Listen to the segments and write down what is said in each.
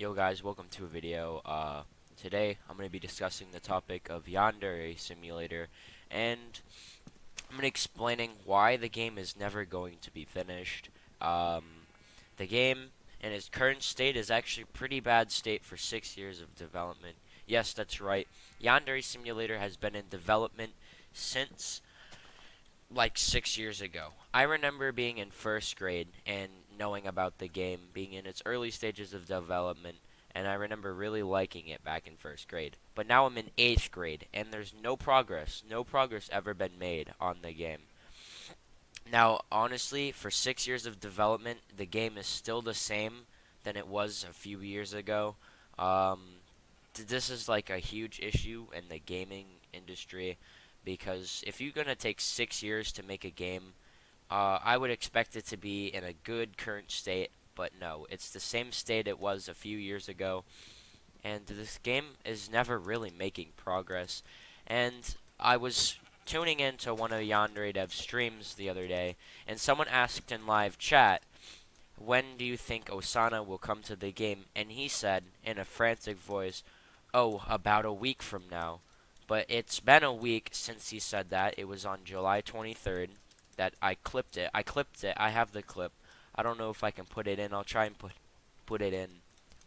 Yo guys, welcome to a video. Today I'm going to be discussing the topic of Yandere Simulator, and I'm going to be explaining why the game is never going to be finished. Um, the game in its current state is actually pretty bad state for 6 years of development. Yes, that's right. Yandere Simulator has been in development since like 6 years ago. I remember being in first grade and knowing about the game, being in its early stages of development, and I remember really liking it back in first grade. But now I'm in eighth grade, and there's no progress ever been made on the game. Now, honestly, for 6 years of development, the game is still the same than it was a few years ago. Um, this is like a huge issue in the gaming industry because if you're gonna take 6 years to make a game, I would expect it to be in a good current state, but no, it's the same state it was a few years ago, and this game is never really making progress. And I was tuning into one of Yandere Dev's streams the other day, and someone asked in live chat, when do you think Osana will come to the game? And he said, in a frantic voice, oh, about a week from now. But it's been a week since he said that. It was on July 23rd that I clipped it. I clipped it. I have the clip. I don't know if I can put it in. I'll try and put it in.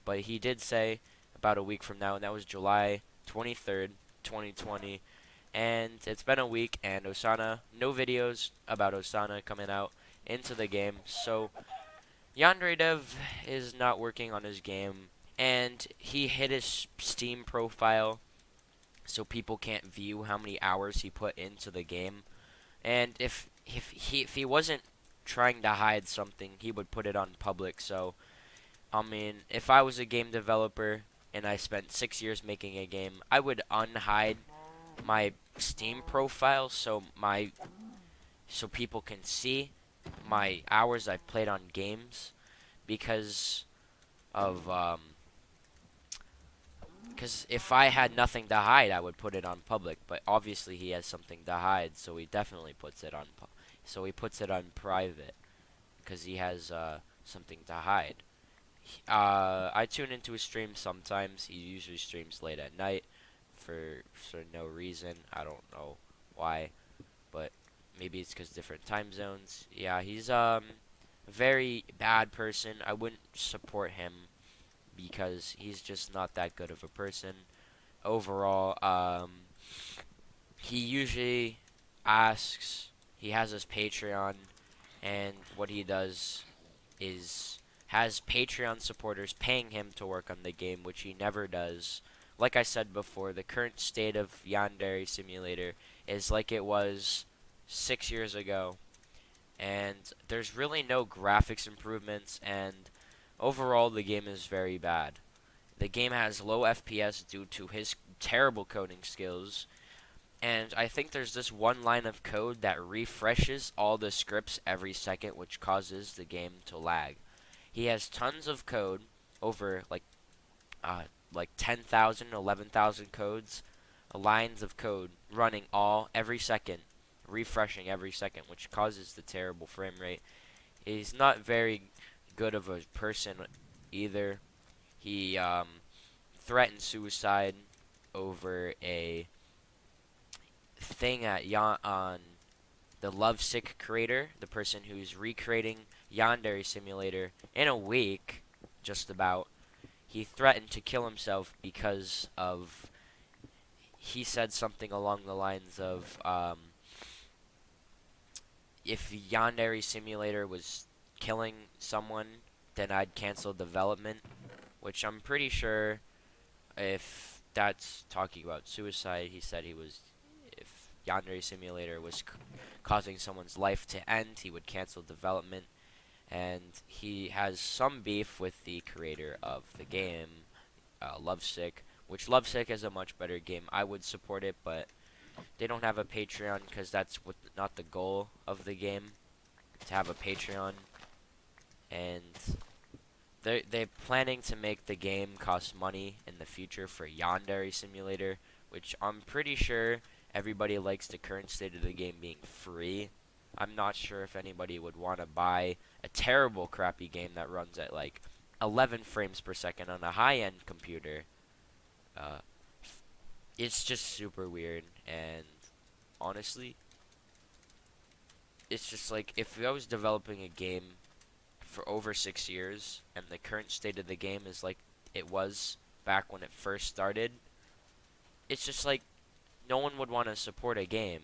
But he did say about a week from now, and that was July 23rd, 2020. And it's been a week, and Osana, no videos about Osana coming out into the game. So Yandere Dev is not working on his game, and he hid his Steam profile so people can't view how many hours he put into the game. And if he wasn't trying to hide something, he would put it on public. So I mean, if I was a game developer and I spent 6 years making a game, I would unhide my Steam profile so people can see my hours I've played on games because of because if I had nothing to hide, I would put it on public. But obviously, he has something to hide, so he definitely puts it on. So he puts it on private because he has something to hide. I tune into his stream sometimes. He usually streams late at night for no reason. I don't know why, but maybe it's because different time zones. Yeah, he's a very bad person. I wouldn't support him because he's just not that good of a person. Overall, he usually asks, he has his Patreon, and what he does is has Patreon supporters paying him to work on the game, which he never does. Like I said before, the current state of Yandere Simulator is like it was 6 years ago, and there's really no graphics improvements, and overall the game is very bad. The game has low FPS due to his terrible coding skills, and I think there's this one line of code that refreshes all the scripts every second, which causes the game to lag. He has tons of code, over uh, like 10,000, 11,000 codes, lines of code running all every second, refreshing every second, which causes the terrible frame rate. He's not very good of a person either. He threatened suicide over a thing on the Lovesick creator, the person who's recreating Yandere Simulator in a week, just about. He threatened to kill himself because of he said something along the lines of if Yandere Simulator was killing someone, then I'd cancel development, which I'm pretty sure if that's talking about suicide, he said he was if Yandere Simulator was causing someone's life to end, he would cancel development. And he has some beef with the creator of the game, Lovesick, which Lovesick is a much better game. I would support it, but they don't have a Patreon because that's not the goal of the game, to have a Patreon. And they're planning to make the game cost money in the future for Yandere Simulator, which I'm pretty sure everybody likes the current state of the game being free. I'm not sure if anybody would want to buy a terrible crappy game that runs at like 11 frames per second on a high-end computer. Uh, it's just super weird, and honestly, it's just like if I was developing a game for over 6 years and the current state of the game is like it was back when it first started, it's just like no one would want to support a game,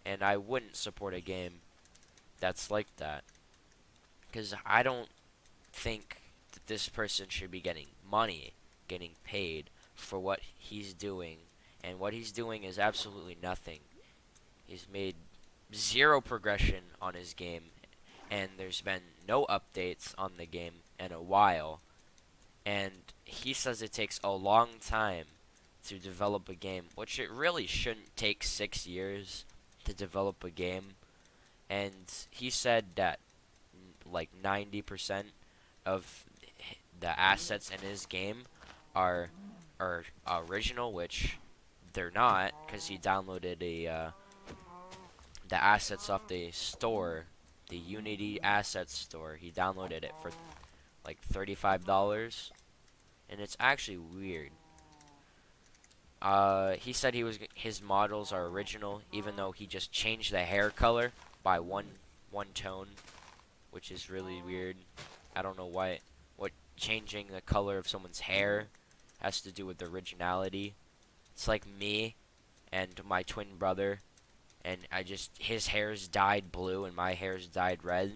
and I wouldn't support a game that's like that because I don't think that this person should be getting money, getting paid for what he's doing, and what he's doing is absolutely nothing. He's made zero progression on his game, and there's been no updates on the game in a while. And he says it takes a long time to develop a game, which it really shouldn't take 6 years to develop a game. And he said that like 90% of the assets in his game are are original, which they're not, because he downloaded the assets off the store, the Unity Assets store. He downloaded it for like $35, and it's actually weird. He said his models are original, even though he just changed the hair color by one tone, which is really weird. I don't know what changing the color of someone's hair has to do with originality. It's like me and my twin brother, and his hair's dyed blue and my hair's dyed red,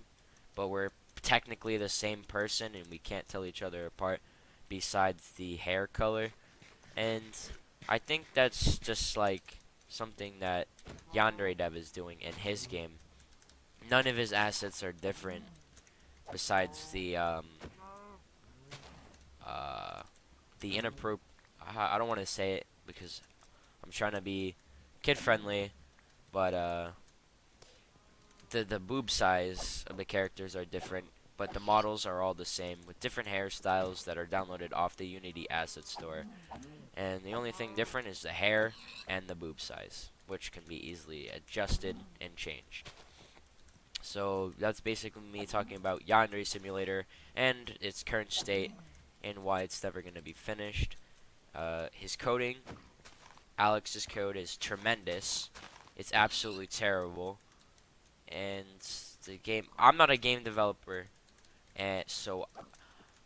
but we're technically the same person and we can't tell each other apart besides the hair color. And I think that's just like something that Yandere Dev is doing in his game. None of his assets are different besides uh the inappropriate. I don't want to say it because I'm trying to be kid friendly, but the boob size of the characters are different, but the models are all the same with different hairstyles that are downloaded off the Unity Asset Store. And the only thing different is the hair and the boob size, which can be easily adjusted and changed. So that's basically me talking about Yandere Simulator and its current state and why it's never going to be finished. His coding, Alex's code is tremendous. It's absolutely terrible. And the game, I'm not a game developer, and so,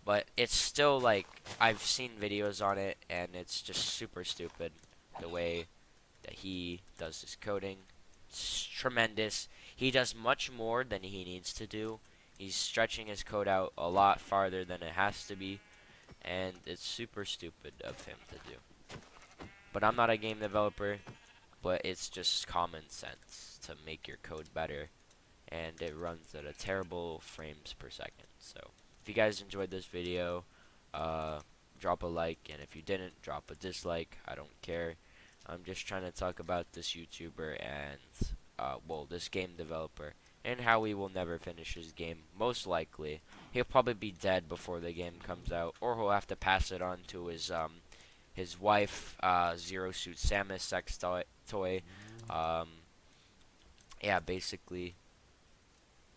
but it's still like I've seen videos on it, and it's just super stupid the way that he does his coding. It's tremendous. He does much more than he needs to do. He's stretching his code out a lot farther than it has to be, and it's super stupid of him to do. But I'm not a game developer, but it's just common sense to make your code better, and it runs at a terrible frames per second. So if you guys enjoyed this video, drop a like, and if you didn't, drop a dislike. I don't care. I'm just trying to talk about this YouTuber and well, this game developer, and how he will never finish his game. Most likely he'll probably be dead before the game comes out, or he'll have to pass it on to his wife, Zero Suit Samus sex toy. Um, yeah, basically,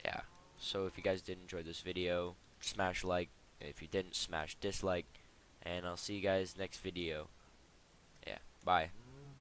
yeah. So if you guys did enjoy this video, smash like. If you didn't, smash dislike. And I'll see you guys next video. Yeah, bye.